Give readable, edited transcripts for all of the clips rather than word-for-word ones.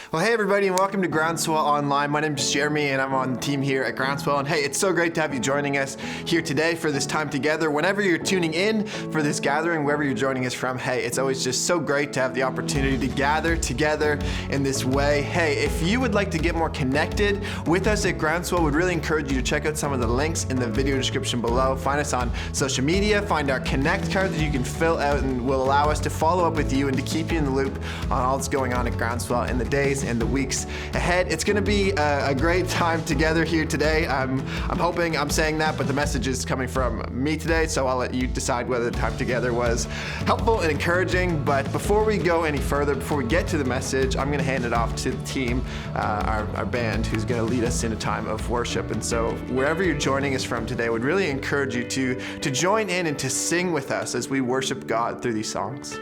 Well, hey everybody, and welcome to Groundswell Online. My name is Jeremy, and I'm on the team here at Groundswell. And hey, it's so great to have you joining us here today for this time together. Whenever you're tuning in for this gathering, wherever you're joining us from, hey, it's always just so great to have the opportunity to gather together in this way. Hey, if you would like to get more connected with us at Groundswell, we'd really encourage you to check out some of the links in the video description below. Find us on social media, find our Connect card that you can fill out and will allow us to follow up with you and to keep you in the loop on all that's going on at Groundswell in the days and the weeks ahead. It's going to be a great time together here today. I'm hoping I'm saying that, but the message is coming from me today, so I'll let you decide whether the time together was helpful and encouraging. But before we go any further, before we get to the message, I'm going to hand it off to the team, our band, who's going to lead us in a time of worship. And so wherever you're joining us from today, I would really encourage you to join in and to sing with us as we worship God through these songs.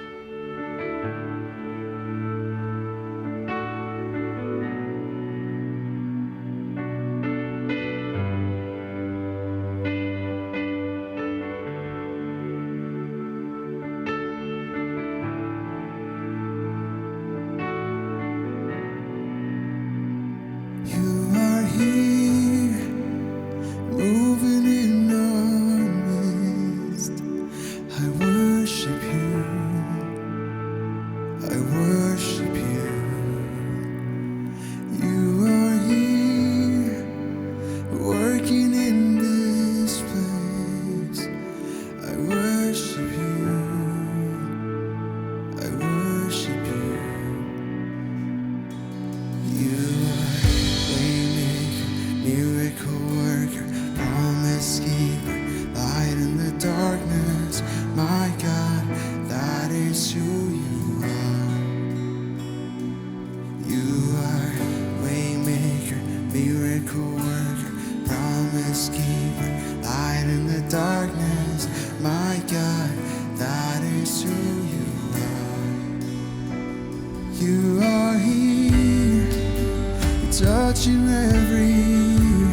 Touching every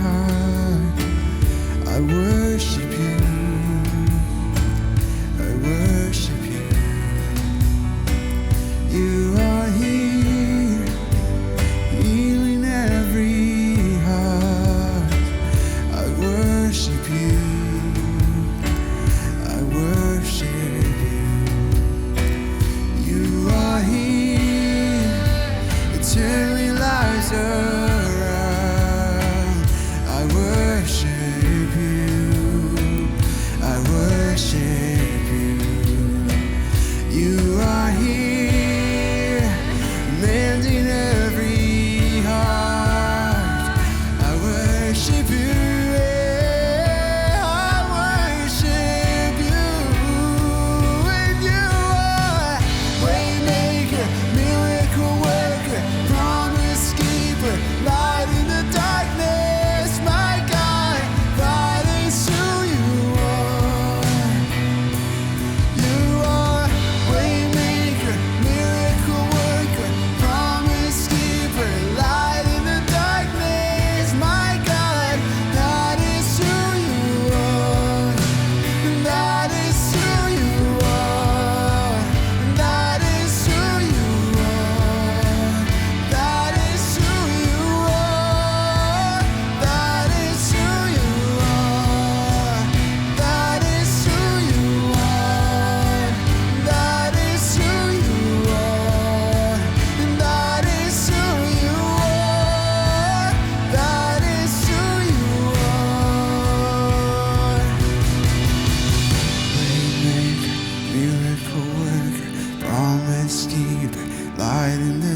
heart, I worship you, I worship you. You are here, healing every heart, I worship you, I worship you. You are here, eternally lies around.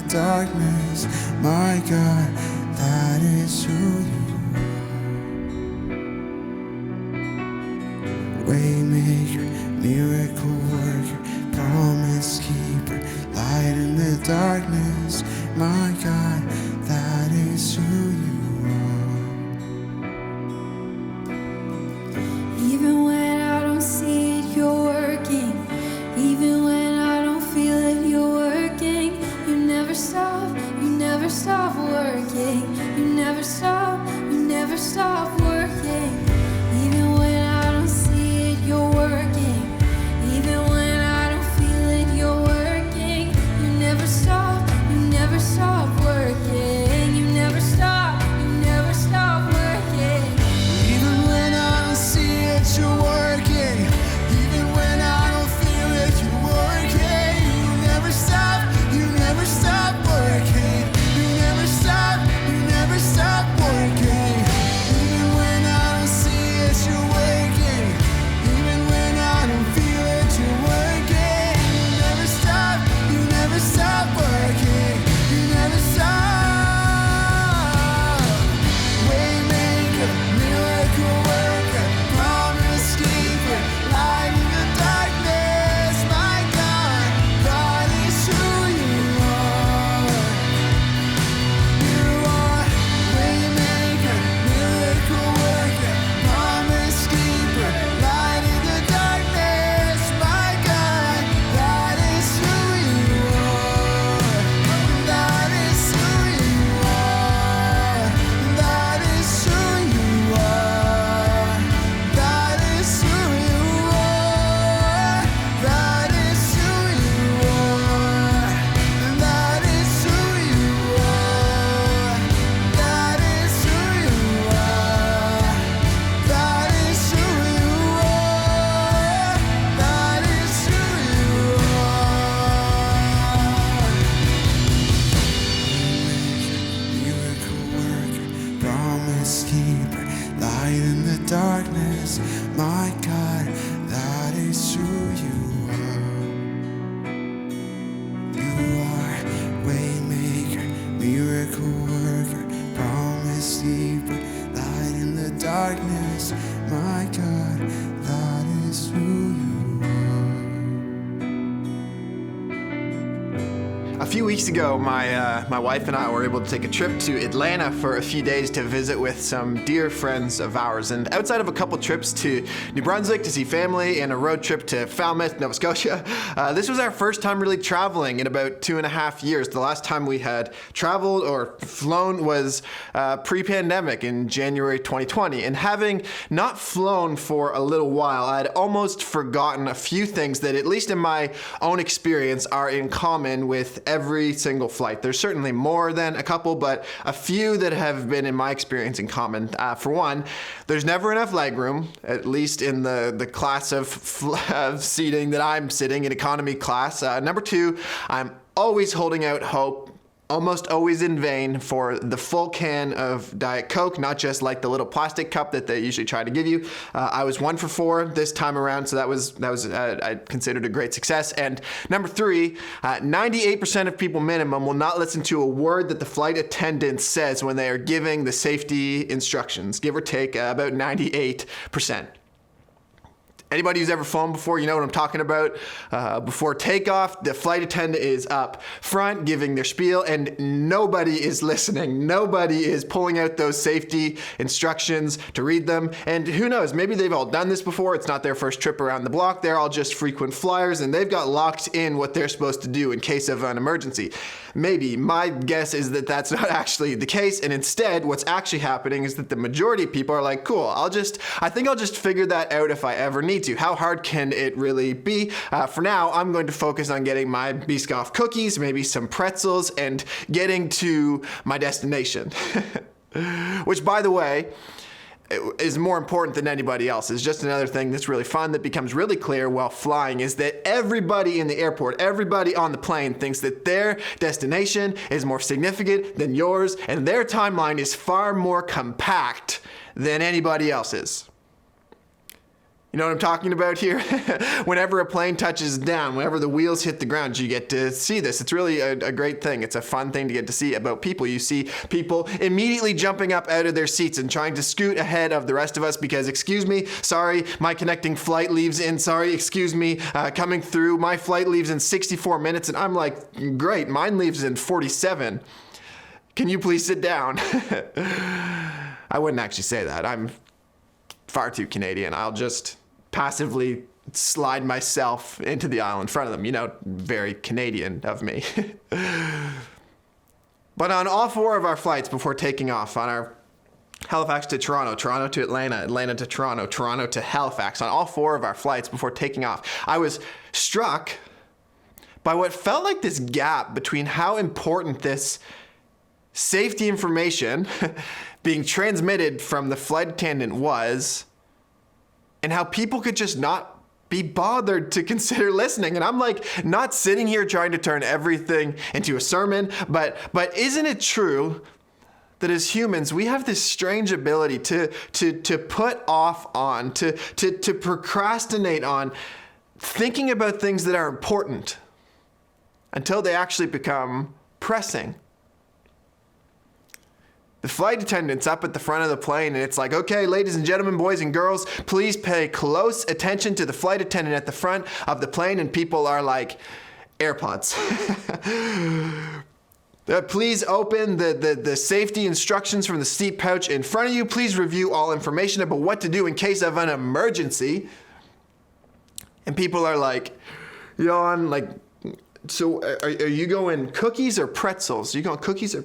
Darkness, my God, that is who you are. Waymaker, miracle worker, promise keeper, light in the darkness, my God, that is who you are. Even when I don't see it, you're working. Even when I don't feel it, you're working. You never stop working. You never stop working. Even when I don't see it, you're working. Even when I don't feel it, you're working. You never stop promise keeper, light in the darkness. My God, that is who you are. You are waymaker, miracle worker, promise keeper, light in the darkness. My God, that is who you are. A few weeks ago, my wife and I were able to take a trip to Atlanta for a few days to visit with some dear friends of ours. And outside of a couple trips to New Brunswick to see family and a road trip to Falmouth, Nova Scotia, this was our first time really traveling in about 2.5 years. The last time we had traveled or flown was pre-pandemic in January 2020. And having not flown for a little while, I'd almost forgotten a few things that, at least in my own experience, are in common with every single flight. There's certainly more than a couple, but a few that have been, in my experience, in common. For one, there's never enough legroom, at least in the class of seating that I'm sitting in, economy class. Number two, I'm always holding out hope, almost always in vain, for the full can of Diet Coke, not just like the little plastic cup that they usually try to give you. I was 1 for 4 this time around, so that was I considered a great success. And number three, 98% of people minimum will not listen to a word that the flight attendant says when they are giving the safety instructions, give or take about 98%. Anybody who's ever flown before, you know what I'm talking about. Before takeoff, the flight attendant is up front giving their spiel, and nobody is listening. Nobody is pulling out those safety instructions to read them. And who knows, maybe they've all done this before. It's not their first trip around the block. They're all just frequent flyers, and they've got locked in what they're supposed to do in case of an emergency. Maybe. My guess is that that's not actually the case, and instead what's actually happening is that the majority of people are like, cool, I think I'll just figure that out if I ever need to. How hard can it really be? For now, I'm going to focus on getting my Biscoff cookies, maybe some pretzels, and getting to my destination. Which, by the way, is more important than anybody else. It's just another thing that's really fun that becomes really clear while flying, is that everybody in the airport, everybody on the plane thinks that their destination is more significant than yours, and their timeline is far more compact than anybody else's. You know what I'm talking about here? Whenever a plane touches down, whenever the wheels hit the ground, you get to see this. It's really a great thing. It's a fun thing to get to see about people. You see people immediately jumping up out of their seats and trying to scoot ahead of the rest of us because, excuse me, sorry, my connecting flight leaves in, sorry, excuse me, coming through, my flight leaves in 64 minutes, and I'm like, great, mine leaves in 47. Can you please sit down? I wouldn't actually say that. I'm far too Canadian. I'll just passively slide myself into the aisle in front of them. You know, very Canadian of me. But on all 4 of our flights before taking off, on our Halifax to Toronto, Toronto to Atlanta, Atlanta to Toronto, Toronto to Halifax, on all 4 of our flights before taking off, I was struck by what felt like this gap between how important this safety information being transmitted from the flight attendant was, and how people could just not be bothered to consider listening. And I'm like, not sitting here trying to turn everything into a sermon, but isn't it true that as humans, we have this strange ability to put off on, to procrastinate on thinking about things that are important until they actually become pressing? The flight attendant's up at the front of the plane, and it's like, okay, ladies and gentlemen, boys and girls, please pay close attention to the flight attendant at the front of the plane. And people are like, AirPods. Please open the safety instructions from the seat pouch in front of you. Please review all information about what to do in case of an emergency. And people are like, yawn, like, so are you going cookies or pretzels? Are you going cookies or...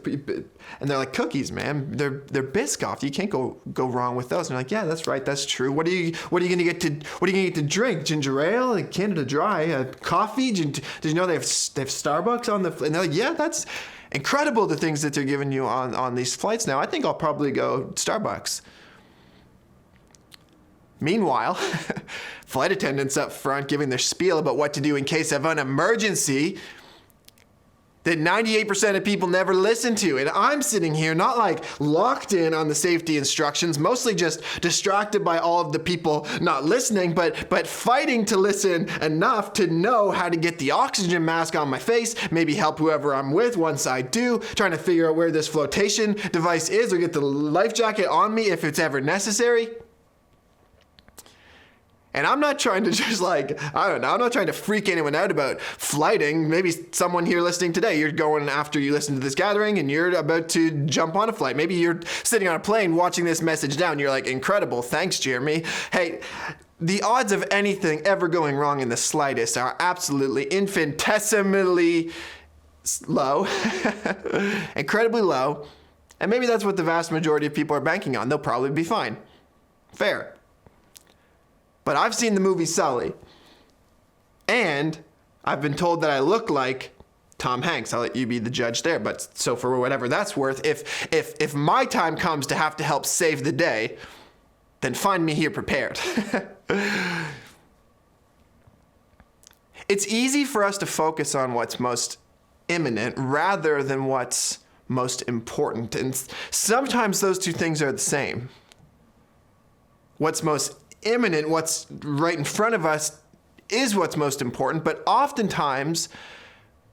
And they're like, cookies, man. They're Biscoff. You can't go wrong with those. And they're like, yeah, that's right. That's true. What are you going to get to drink? Ginger ale, like Canada Dry, coffee. Did you know they have Starbucks on the... And they're like, yeah, that's incredible, the things that they're giving you on these flights now. I think I'll probably go Starbucks. Meanwhile, flight attendants up front giving their spiel about what to do in case of an emergency. that 98% of people never listen to. And I'm sitting here not like locked in on the safety instructions, mostly just distracted by all of the people not listening, but fighting to listen enough to know how to get the oxygen mask on my face, maybe help whoever I'm with once I do, trying to figure out where this flotation device is or get the life jacket on me if it's ever necessary. And I'm not trying to just I'm not trying to freak anyone out about flighting. Maybe someone here listening today, you're going after you listen to this gathering and you're about to jump on a flight. Maybe you're sitting on a plane watching this message down. You're like, incredible. Thanks, Jeremy. Hey, the odds of anything ever going wrong in the slightest are absolutely infinitesimally low, incredibly low. And maybe that's what the vast majority of people are banking on. They'll probably be fine. Fair. But I've seen the movie Sully, and I've been told that I look like Tom Hanks. I'll let you be the judge there. But so for whatever that's worth, if my time comes to have to help save the day, then find me here prepared. It's easy for us to focus on what's most imminent rather than what's most important. And sometimes those two things are the same. What's most imminent, what's right in front of us, is what's most important, but oftentimes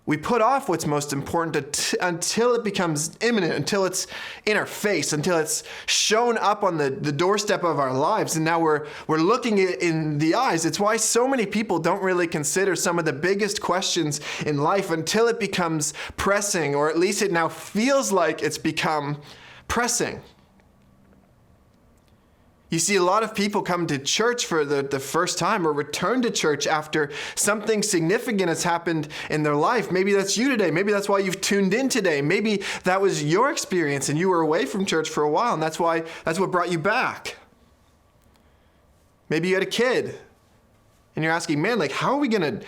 we put off what's most important until it becomes imminent, until it's in our face, until it's shown up on the doorstep of our lives, and now we're looking it in the eyes. It's why so many people don't really consider some of the biggest questions in life until it becomes pressing, or at least it now feels like it's become pressing. You see a lot of people come to church for the first time or return to church after something significant has happened in their life. Maybe that's you today. Maybe that's why you've tuned in today. Maybe that was your experience and you were away from church for a while and that's what brought you back. Maybe you had a kid and you're asking, man, how are we going to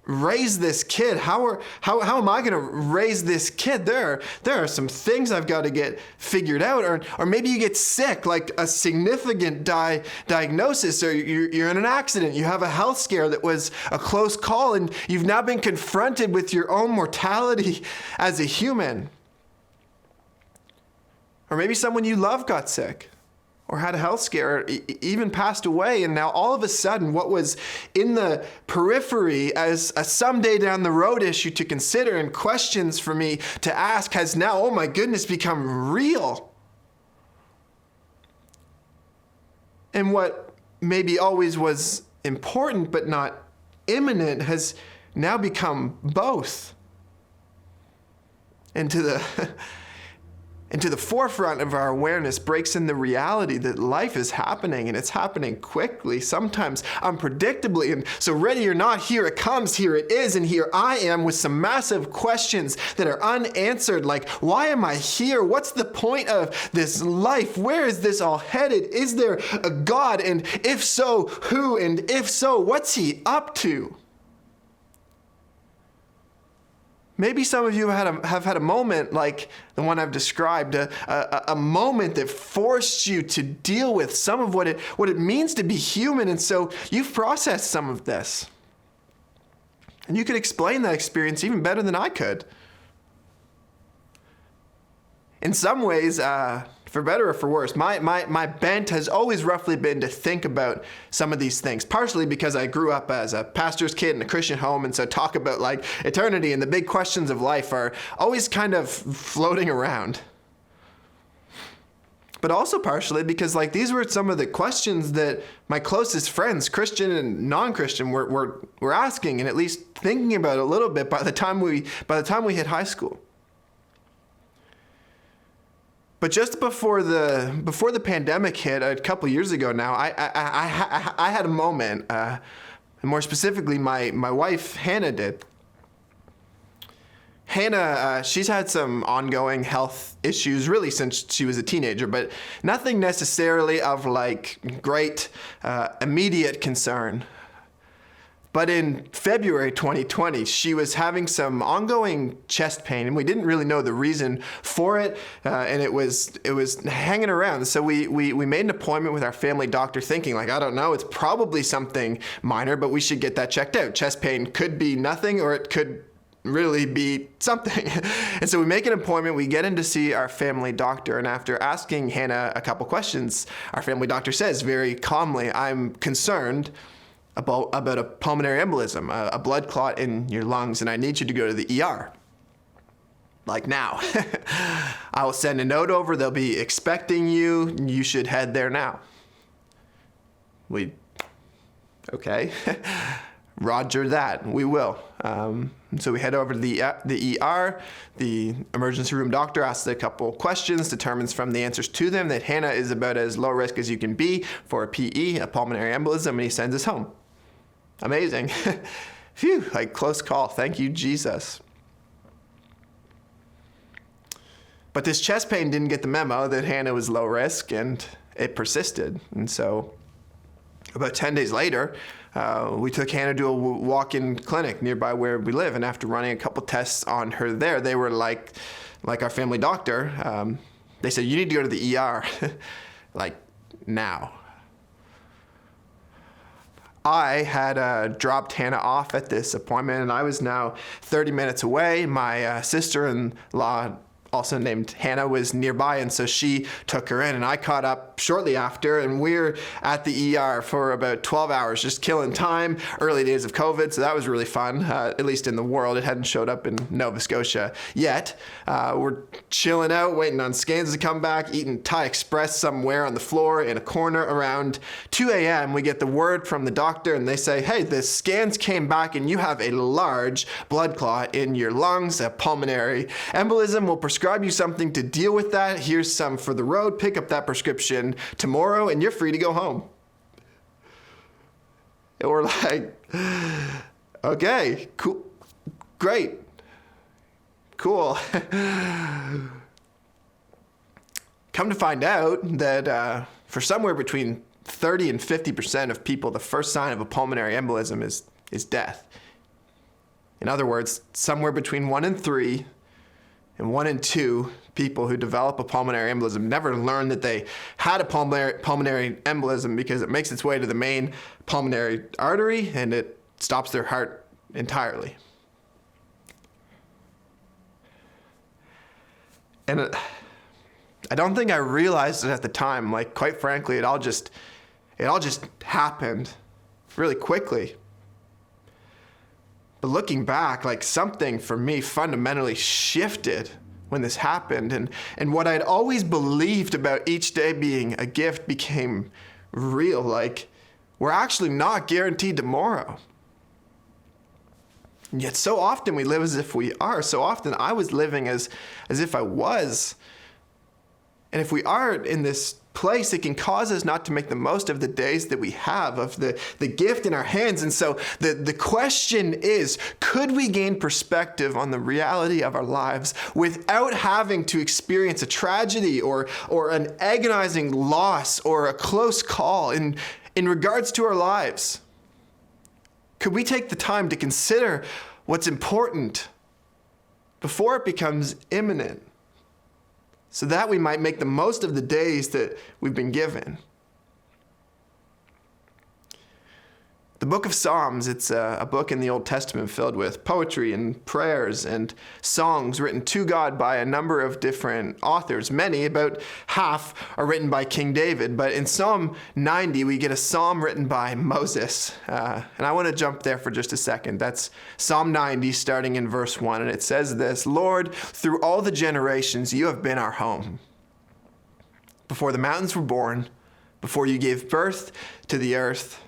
raise this kid? How am I going to raise this kid? There are some things I've got to get figured out. Or maybe you get sick, like a significant diagnosis, or you're in an accident. You have a health scare that was a close call, and you've now been confronted with your own mortality as a human. Or maybe someone you love got sick, or had a health scare, or even passed away, and now all of a sudden what was in the periphery as a someday down the road issue to consider and questions for me to ask has now, oh my goodness, become real. And what maybe always was important but not imminent has now become both. Into the forefront of our awareness breaks in the reality that life is happening, and it's happening quickly, sometimes unpredictably. And so ready or not, here it comes, here it is, and here I am with some massive questions that are unanswered, like, why am I here? What's the point of this life? Where is this all headed? Is there a God? And if so, who? And if so, what's he up to? Maybe some of you have had a moment like the one I've described, a moment that forced you to deal with some of what it means to be human, and so you've processed some of this. And you could explain that experience even better than I could. In some ways, for better or for worse, my bent has always roughly been to think about some of these things, partially because I grew up as a pastor's kid in a Christian home, and so talk about eternity and the big questions of life are always kind of floating around. But also partially because these were some of the questions that my closest friends, Christian and non-Christian, were asking and at least thinking about a little bit by the time we hit high school. But just before the pandemic hit, a couple years ago now, I had a moment, and more specifically, my wife Hannah did. Hannah, she's had some ongoing health issues really since she was a teenager, but nothing necessarily of great immediate concern. But in February 2020, she was having some ongoing chest pain, and we didn't really know the reason for it, and it was hanging around. So we made an appointment with our family doctor, thinking I don't know, it's probably something minor, but we should get that checked out. Chest pain could be nothing, or it could really be something. And so we make an appointment, we get in to see our family doctor, and after asking Hannah a couple questions, our family doctor says very calmly, I'm concerned about a pulmonary embolism, a blood clot in your lungs, and I need you to go to the ER. Like now. I will send a note over, they'll be expecting you, you should head there now. Okay. Roger that, we will. So we head over to the ER. The emergency room doctor asks a couple questions, determines from the answers to them that Hannah is about as low risk as you can be for a PE, a pulmonary embolism, and he sends us home. Amazing. Phew, like close call. Thank you, Jesus. But this chest pain didn't get the memo that Hannah was low risk, and it persisted. And so about 10 days later, we took Hannah to a walk-in clinic nearby where we live, and after running a couple tests on her there, they were like our family doctor. They said, you need to go to the ER, like now. I had dropped Hannah off at this appointment, and I was now 30 minutes away. My sister-in-law, also named Hannah, was nearby, and so she took her in, and I caught up shortly after, and we're at the ER for about 12 hours, just killing time, early days of COVID, so that was really fun, at least in the world. It hadn't showed up in Nova Scotia yet. We're chilling out, waiting on scans to come back, eating Thai Express somewhere on the floor in a corner. Around 2 a.m., we get the word from the doctor, and they say, hey, the scans came back, and you have a large blood clot in your lungs, a pulmonary embolism. We'll prescribe you something to deal with that. Here's some for the road. Pick up that prescription tomorrow and you're free to go home. And we're like, okay, cool, great, cool. Come to find out that for somewhere between 30 and 50% of people, the first sign of a pulmonary embolism is death. In other words, somewhere between 1 in 3 and 1 in 2 people who develop a pulmonary embolism never learn that they had a pulmonary embolism because it makes its way to the main pulmonary artery and it stops their heart entirely. And I don't think I realized it at the time. Like, quite frankly, it all just happened really quickly. But looking back, like, something for me fundamentally shifted when this happened. And what I'd always believed about each day being a gift became real. Like, we're actually not guaranteed tomorrow. And yet so often we live as if we are. So often I was living as if I was. And if we are in this place, it can cause us not to make the most of the days that we have, of the gift in our hands. And so the question is, could we gain perspective on the reality of our lives without having to experience a tragedy or an agonizing loss or a close call in regards to our lives? Could we take the time to consider what's important before it becomes imminent, so that we might make the most of the days that we've been given? The book of Psalms, it's a book in the Old Testament filled with poetry and prayers and songs written to God by a number of different authors. Many, about half, are written by King David. But in Psalm 90, we get a psalm written by Moses. And I want to jump there for just a second. That's Psalm 90, starting in verse 1. And it says this: Lord, through all the generations, you have been our home. Before the mountains were born, before you gave birth to the earth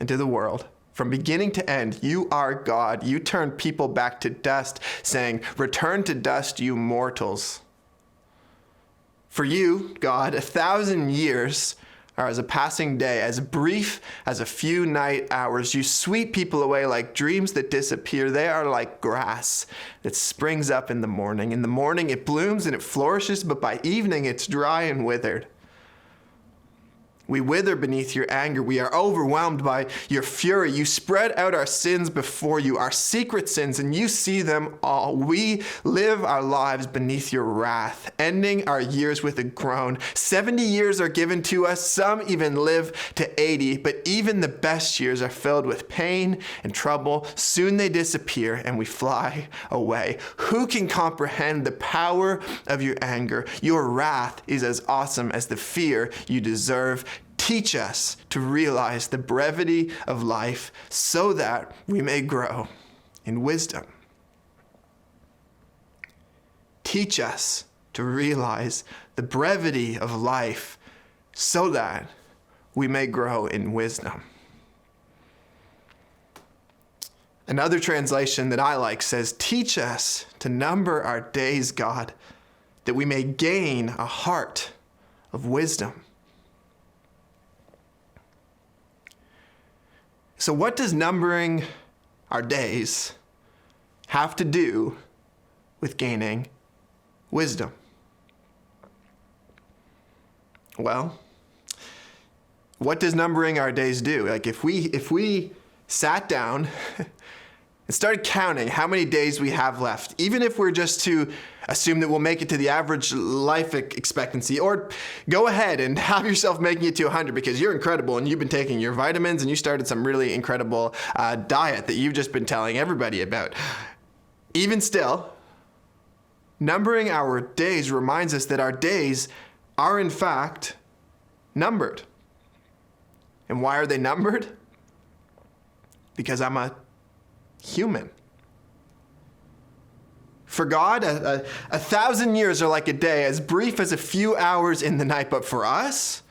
and to the world, from beginning to end, you are God. You turn people back to dust, saying, return to dust, you mortals. For you, God, 1,000 years are as a passing day, as brief as a few night hours. You sweep people away like dreams that disappear. They are like grass that springs up in the morning. In the morning it blooms and it flourishes, but by evening it's dry and withered. We wither beneath your anger. We are overwhelmed by your fury. You spread out our sins before you, our secret sins, and you see them all. We live our lives beneath your wrath, ending our years with a groan. 70 years are given to us. Some even live to 80, but even the best years are filled with pain and trouble. Soon they disappear and we fly away. Who can comprehend the power of your anger? Your wrath is as awesome as the fear you deserve. Teach us to realize the brevity of life so that we may grow in wisdom. Teach us to realize the brevity of life so that we may grow in wisdom. Another translation that I like says, teach us to number our days, God, that we may gain a heart of wisdom. So what does numbering our days have to do with gaining wisdom? Well, what does numbering our days do? Like if we sat down and started counting how many days we have left, even if we're just to assume that we'll make it to the average life expectancy, or go ahead and have yourself making it to 100 because you're incredible and you've been taking your vitamins and you started some really incredible diet that you've just been telling everybody about. Even still, numbering our days reminds us that our days are in fact numbered. And why are they numbered? Because I'm a human. For God, a 1,000 years are like a day, as brief as a few hours in the night. But for us,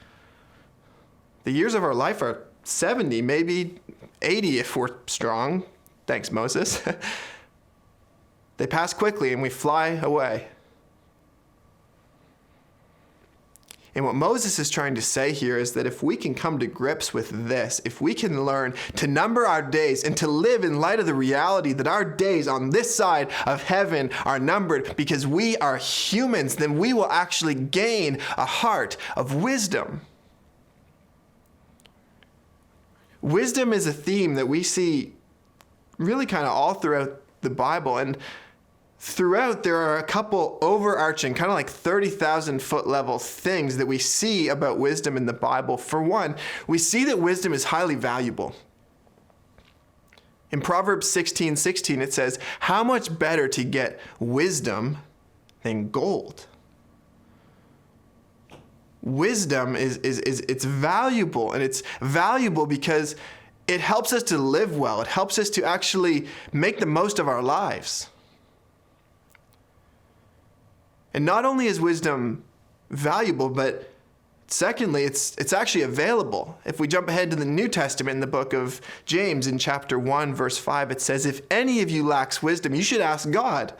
the years of our life are 70, maybe 80 if we're strong. Thanks, Moses. They pass quickly and we fly away. And what Moses is trying to say here is that if we can come to grips with this, if we can learn to number our days and to live in light of the reality that our days on this side of heaven are numbered because we are humans, then we will actually gain a heart of wisdom. Wisdom is a theme that we see really kind of all throughout the Bible. And throughout, there are a couple overarching, kind of like 30,000 foot level things that we see about wisdom in the Bible. For one, we see that wisdom is highly valuable. In Proverbs 16:16, it says, how much better to get wisdom than gold? Wisdom it's valuable, and it's valuable because it helps us to live well. It helps us to actually make the most of our lives. And not only is wisdom valuable, but secondly, it's actually available. If we jump ahead to the New Testament in the book of James in chapter 1, verse 5, it says, if any of you lacks wisdom, you should ask God,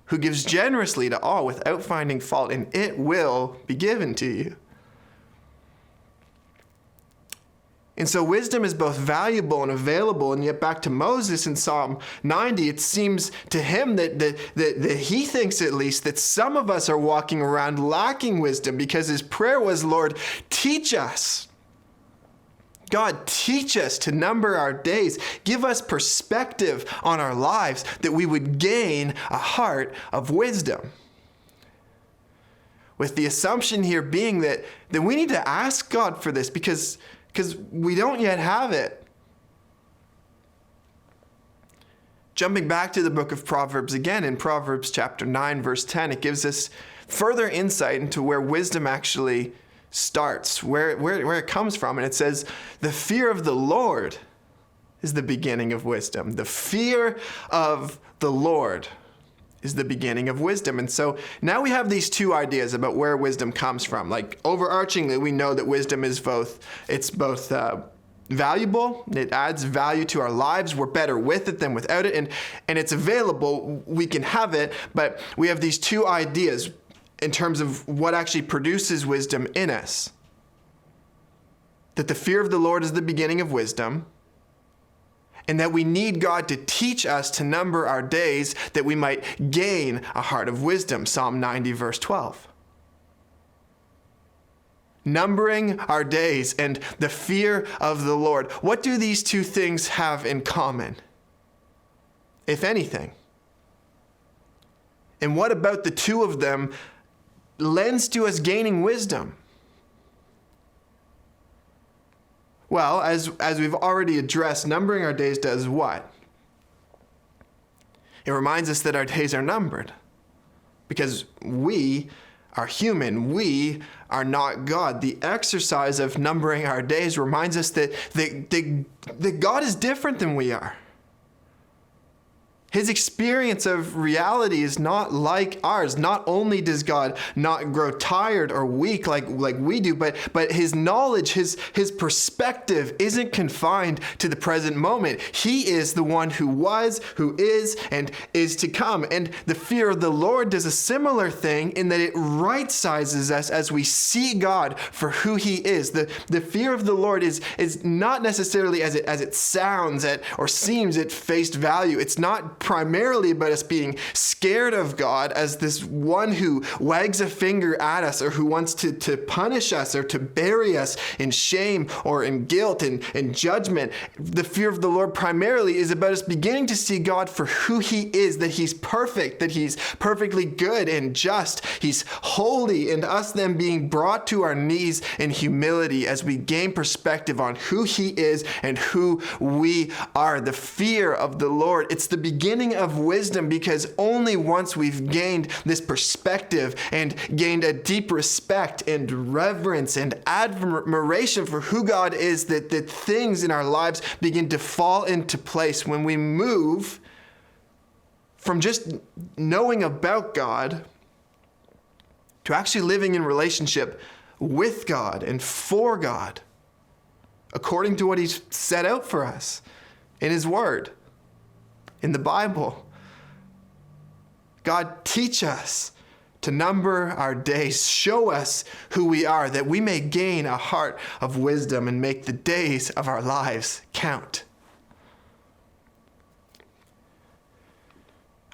who gives generously to all without finding fault, and it will be given to you. And so wisdom is both valuable and available. And yet back to Moses in Psalm 90, it seems to him that he thinks at least that some of us are walking around lacking wisdom, because his prayer was, Lord, teach us. God, teach us to number our days. Give us perspective on our lives that we would gain a heart of wisdom. With the assumption here being that we need to ask God for this because we don't yet have it. Jumping back to the book of Proverbs again, in Proverbs chapter 9, verse 10, it gives us further insight into where wisdom actually starts, where it comes from. And it says, the fear of the Lord is the beginning of wisdom. The fear of the Lord is the beginning of wisdom. And so now we have these two ideas about where wisdom comes from. Like overarchingly, we know that wisdom is both valuable, it adds value to our lives, we're better with it than without it, and it's available, we can have it, but we have these two ideas in terms of what actually produces wisdom in us. That the fear of the Lord is the beginning of wisdom, and that we need God to teach us to number our days that we might gain a heart of wisdom. Psalm 90, verse 12. Numbering our days and the fear of the Lord. What do these two things have in common, if anything? And what about the two of them lends to us gaining wisdom? Well, as we've already addressed, numbering our days does what? It reminds us that our days are numbered because we are human. We are not God. The exercise of numbering our days reminds us that God is different than we are. His experience of reality is not like ours. Not only does God not grow tired or weak like we do, but his knowledge, his perspective isn't confined to the present moment. He is the one who was, who is, and is to come. And the fear of the Lord does a similar thing in that it right-sizes us as we see God for who he is. The fear of the Lord is not necessarily as it sounds at or seems at face value. It's not primarily about us being scared of God as this one who wags a finger at us or who wants to punish us or to bury us in shame or in guilt and judgment. The fear of the Lord primarily is about us beginning to see God for who he is, that he's perfect, that he's perfectly good and just, he's holy, and us then being brought to our knees in humility as we gain perspective on who he is and who we are. The fear of the Lord, it's the beginning of wisdom, because only once we've gained this perspective and gained a deep respect and reverence and admiration for who God is, that things in our lives begin to fall into place when we move from just knowing about God to actually living in relationship with God and for God, according to what he's set out for us in his word. In the Bible, God, teach us to number our days. Show us who we are, that we may gain a heart of wisdom and make the days of our lives count.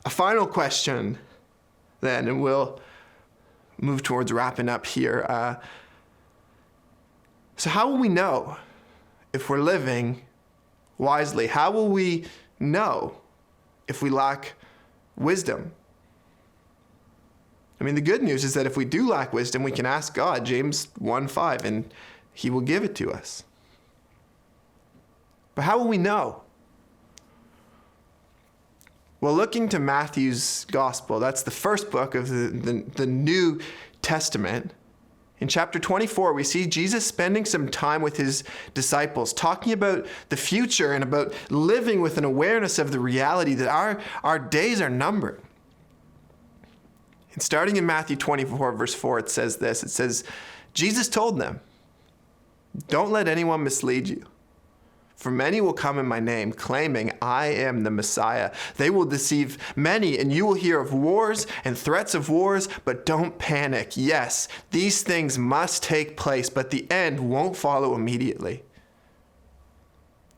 A final question then, and we'll move towards wrapping up here. So how will we know if we're living wisely? How will we know if we lack wisdom? I mean, the good news is that if we do lack wisdom, we can ask God, James 1:5, and he will give it to us. But how will we know? Well, looking to Matthew's gospel, that's the first book of the New Testament. In chapter 24, we see Jesus spending some time with his disciples, talking about the future and about living with an awareness of the reality that our days are numbered. And starting in Matthew 24, verse 4, it says this. It says, Jesus told them, "Don't let anyone mislead you. For many will come in my name, claiming I am the Messiah. They will deceive many, and you will hear of wars and threats of wars, but don't panic. Yes, these things must take place, but the end won't follow immediately.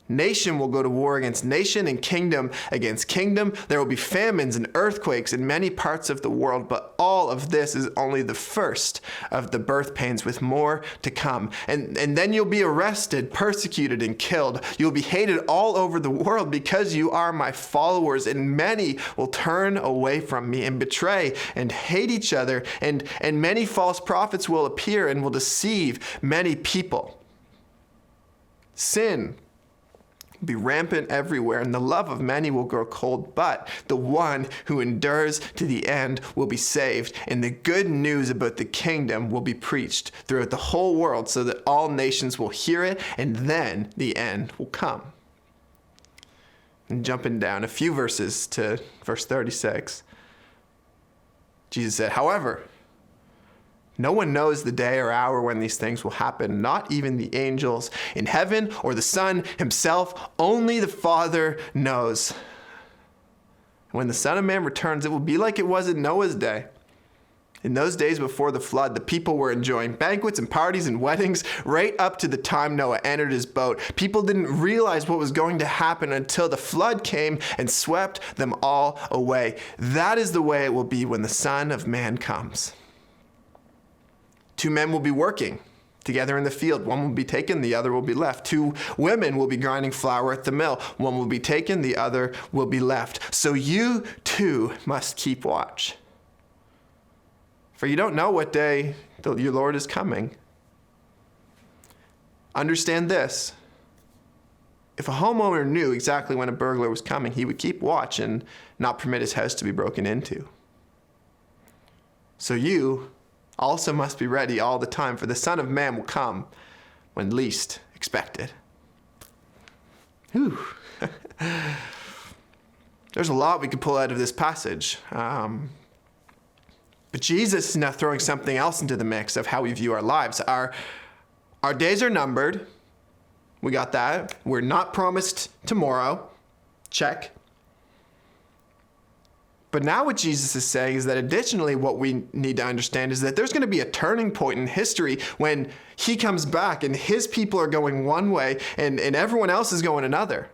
Nation will go to war against nation and kingdom against kingdom. There will be famines and earthquakes in many parts of the world, but all of this is only the first of the birth pains, with more to come. And then you'll be arrested, persecuted, and killed. You'll be hated all over the world because you are my followers, and many will turn away from me and betray and hate each other, and many false prophets will appear and will deceive many people. Sin be rampant everywhere, and the love of many will grow cold, but the one who endures to the end will be saved. And the good news about the kingdom will be preached throughout the whole world so that all nations will hear it, and then the end will come." And jumping down a few verses to verse 36, Jesus said, "However, no one knows the day or hour when these things will happen, not even the angels in heaven or the Son himself. Only the Father knows. When the Son of Man returns, it will be like it was in Noah's day. In those days before the flood, the people were enjoying banquets and parties and weddings right up to the time Noah entered his boat. People didn't realize what was going to happen until the flood came and swept them all away. That is the way it will be when the Son of Man comes. Two men will be working. together in the field. One will be taken, the other will be left. 2 women will be grinding flour at the mill. One will be taken, the other will be left. So you too must keep watch. For you don't know what day your Lord is coming. Understand this. If a homeowner knew exactly when a burglar was coming, he would keep watch and not permit his house to be broken into. So you also must be ready all the time, for the Son of Man will come when least expected. Whew. There's a lot we could pull out of this passage. But Jesus is now throwing something else into the mix of how we view our lives. Our days are numbered. We got that. We're not promised tomorrow. Check. But now what Jesus is saying is that additionally what we need to understand is that there's going to be a turning point in history when he comes back and his people are going one way and everyone else is going another.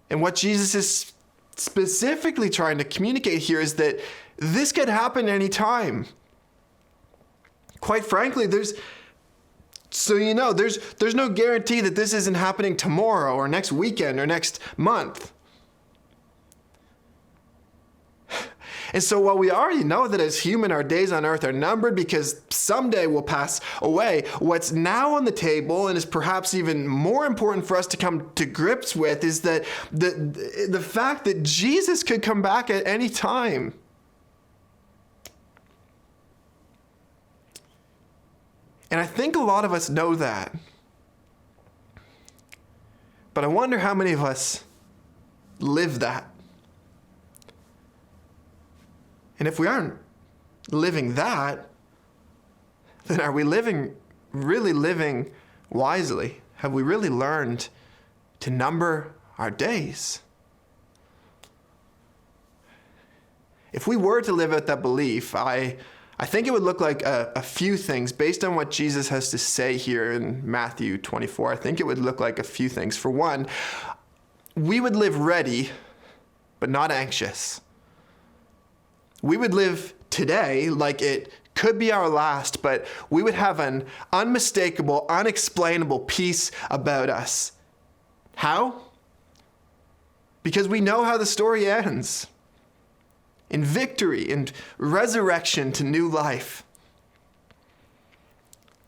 And what Jesus is specifically trying to communicate here is that this could happen anytime. Quite frankly, there's no guarantee that this isn't happening tomorrow or next weekend or next month. And so while we already know that as human our days on earth are numbered because someday we'll pass away, what's now on the table and is perhaps even more important for us to come to grips with is that the fact that Jesus could come back at any time. And I think a lot of us know that. But I wonder how many of us live that. And if we aren't living that, then are we really living wisely? Have we really learned to number our days? If we were to live out that belief, I think it would look like a few things based on what Jesus has to say here in Matthew 24. I think it would look like a few things. For one, we would live ready, but not anxious. We would live today like it could be our last, but we would have an unmistakable, unexplainable peace about us. How? Because we know how the story ends. In victory and resurrection to new life.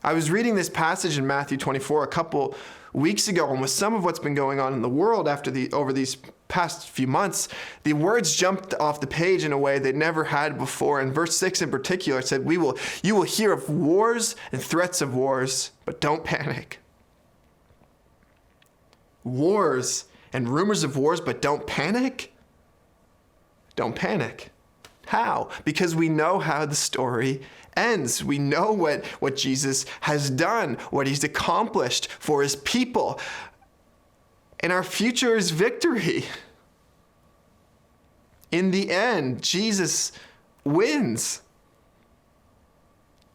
I was reading this passage in Matthew 24 a couple weeks ago, and with some of what's been going on in the world over these past few months, the words jumped off the page in a way they never had before. In verse 6 in particular, it said, you will hear of wars and threats of wars, but don't panic. Wars and rumors of wars, but don't panic? Don't panic. How? Because we know how the story ends. We know what Jesus has done, what he's accomplished for his people. And our future is victory. In the end, Jesus wins.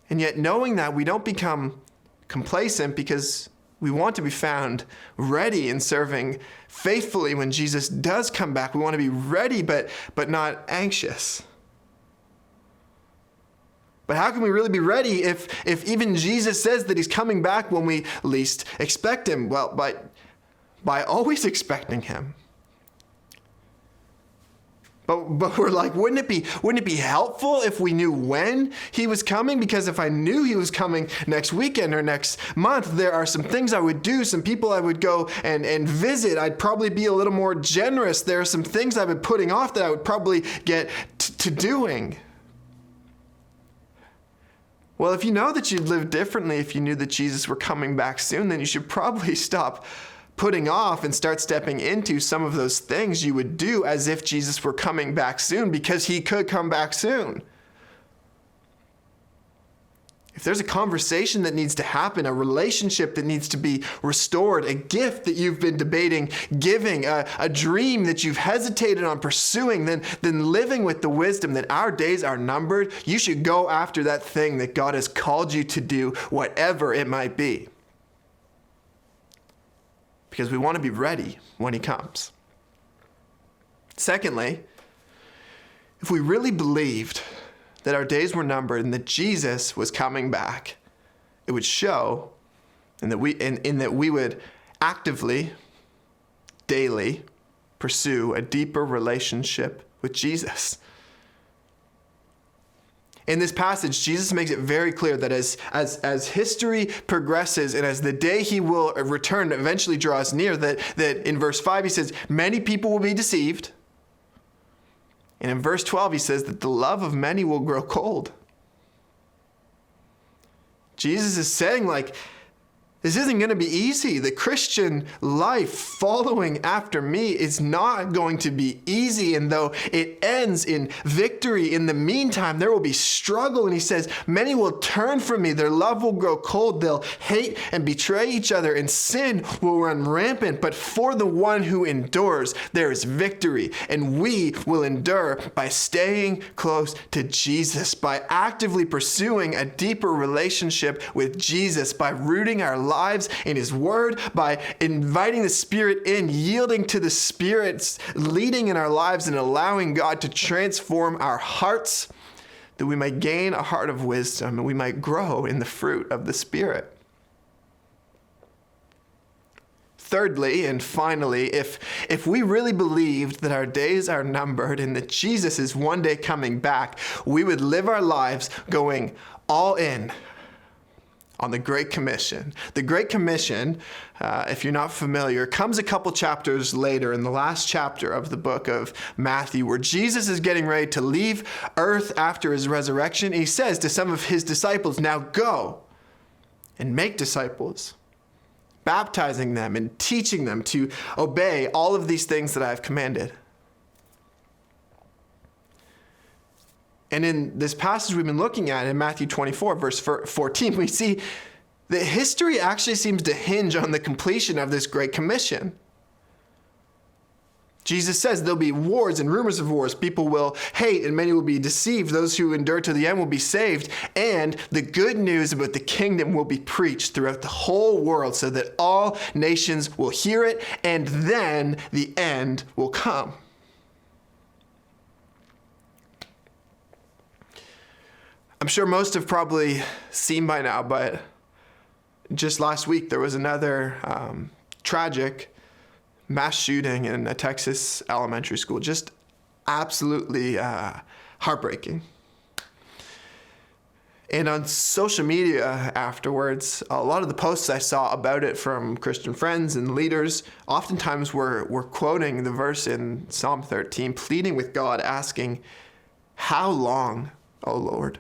And yet knowing that, we don't become complacent because we want to be found ready and serving faithfully when Jesus does come back. We want to be ready but not anxious. But how can we really be ready if even Jesus says that he's coming back when we least expect him? Well, by always expecting him. But we're like, wouldn't it be helpful if we knew when he was coming? Because if I knew he was coming next weekend or next month, there are some things I would do, some people I would go and visit. I'd probably be a little more generous. There are some things I've been putting off that I would probably get to doing. Well, if you know that you'd live differently if you knew that Jesus were coming back soon, then you should probably stop putting off and start stepping into some of those things you would do as if Jesus were coming back soon, because he could come back soon. If there's a conversation that needs to happen, a relationship that needs to be restored, a gift that you've been debating giving, a dream that you've hesitated on pursuing, then living with the wisdom that our days are numbered, you should go after that thing that God has called you to do, whatever it might be. Because we want to be ready when he comes. Secondly, if we really believed that our days were numbered and that Jesus was coming back, it would show, and that we would actively, daily pursue a deeper relationship with Jesus. In this passage, Jesus makes it very clear that as history progresses and as the day he will return eventually draws near, that in verse 5 he says, many people will be deceived. And in verse 12 he says that the love of many will grow cold. Jesus is saying, like, this isn't going to be easy. The Christian life following after me is not going to be easy. And though it ends in victory, in the meantime, there will be struggle. And he says, many will turn from me. Their love will grow cold. They'll hate and betray each other, and sin will run rampant. But for the one who endures, there is victory. And we will endure by staying close to Jesus, by actively pursuing a deeper relationship with Jesus, by rooting our lives in his word, by inviting the Spirit in, yielding to the Spirit's leading in our lives, and allowing God to transform our hearts, that we might gain a heart of wisdom and we might grow in the fruit of the Spirit. Thirdly, and finally, if we really believed that our days are numbered and that Jesus is one day coming back, we would live our lives going all in on the Great Commission. The Great Commission, if you're not familiar, comes a couple chapters later in the last chapter of the book of Matthew, where Jesus is getting ready to leave earth after his resurrection. He says to some of his disciples, now go and make disciples, baptizing them and teaching them to obey all of these things that I have commanded. And in this passage we've been looking at in Matthew 24, verse 14, we see that history actually seems to hinge on the completion of this Great Commission. Jesus says there'll be wars and rumors of wars. People will hate and many will be deceived. Those who endure to the end will be saved. And the good news about the kingdom will be preached throughout the whole world so that all nations will hear it, and then the end will come. I'm sure most have probably seen by now, but just last week there was another tragic mass shooting in a Texas elementary school. Just absolutely heartbreaking. And on social media afterwards, a lot of the posts I saw about it from Christian friends and leaders oftentimes were quoting the verse in Psalm 13, pleading with God, asking, how long, O Lord?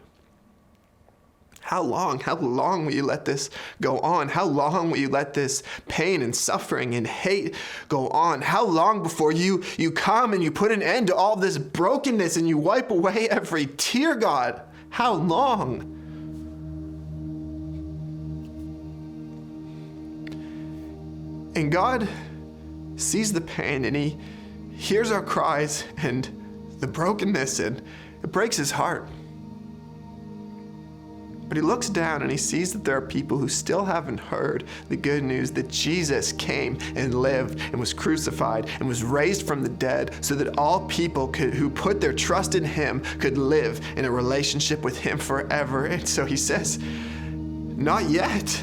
How long? How long will you let this go on? How long will you let this pain and suffering and hate go on? How long before you come and you put an end to all this brokenness and you wipe away every tear, God? How long? And God sees the pain and he hears our cries and the brokenness, and it breaks his heart. But he looks down and he sees that there are people who still haven't heard the good news that Jesus came and lived and was crucified and was raised from the dead so that all people who put their trust in him could live in a relationship with him forever. And so he says, not yet.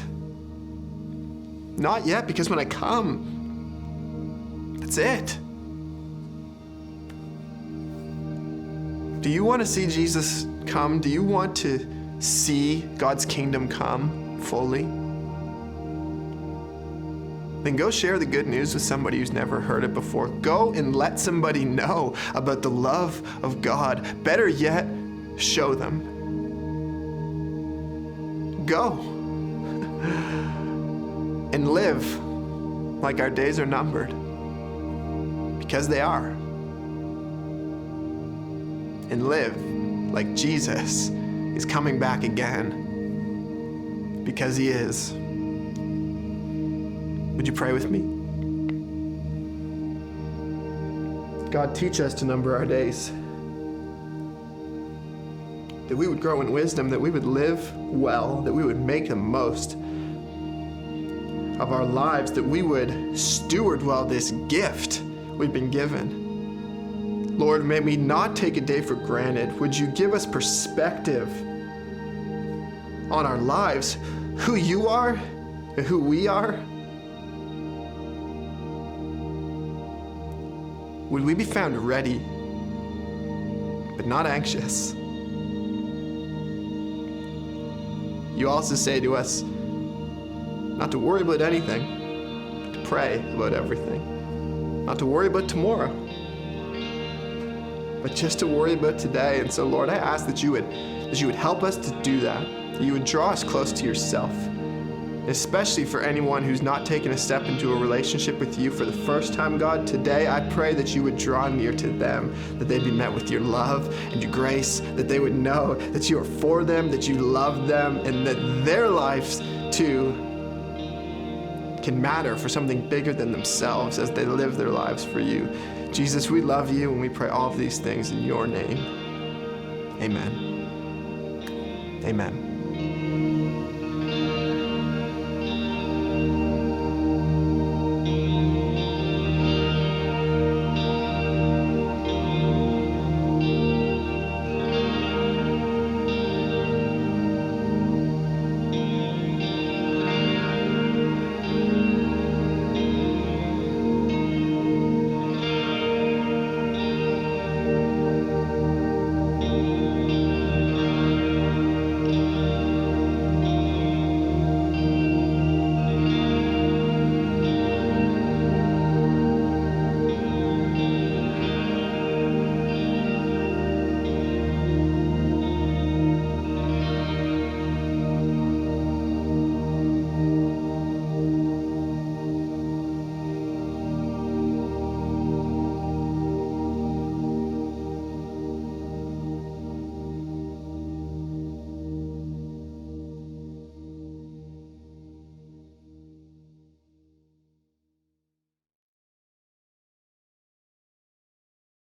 Not yet, because when I come, that's it. Do you want to see Jesus come? Do you want to see God's kingdom come fully? Then go share the good news with somebody who's never heard it before. Go and let somebody know about the love of God. Better yet, show them. Go and live like our days are numbered, because they are. And live like Jesus is coming back again, because he is. Would you pray with me? God, teach us to number our days, that we would grow in wisdom, that we would live well, that we would make the most of our lives, that we would steward well this gift we've been given. Lord, may we not take a day for granted. Would you give us perspective on our lives who you are and who we are, would we be found ready, but not anxious? You also say to us not to worry about anything, but to pray about everything. Not to worry about tomorrow, but just to worry about today. And so, Lord, I ask that you would help us to do that you would draw us close to yourself, especially for anyone who's not taken a step into a relationship with you for the first time, God. Today, I pray that you would draw near to them, that they'd be met with your love and your grace, that they would know that you are for them, that you love them, and that their lives, too, can matter for something bigger than themselves as they live their lives for you. Jesus, we love you, and we pray all of these things in your name. Amen. Amen.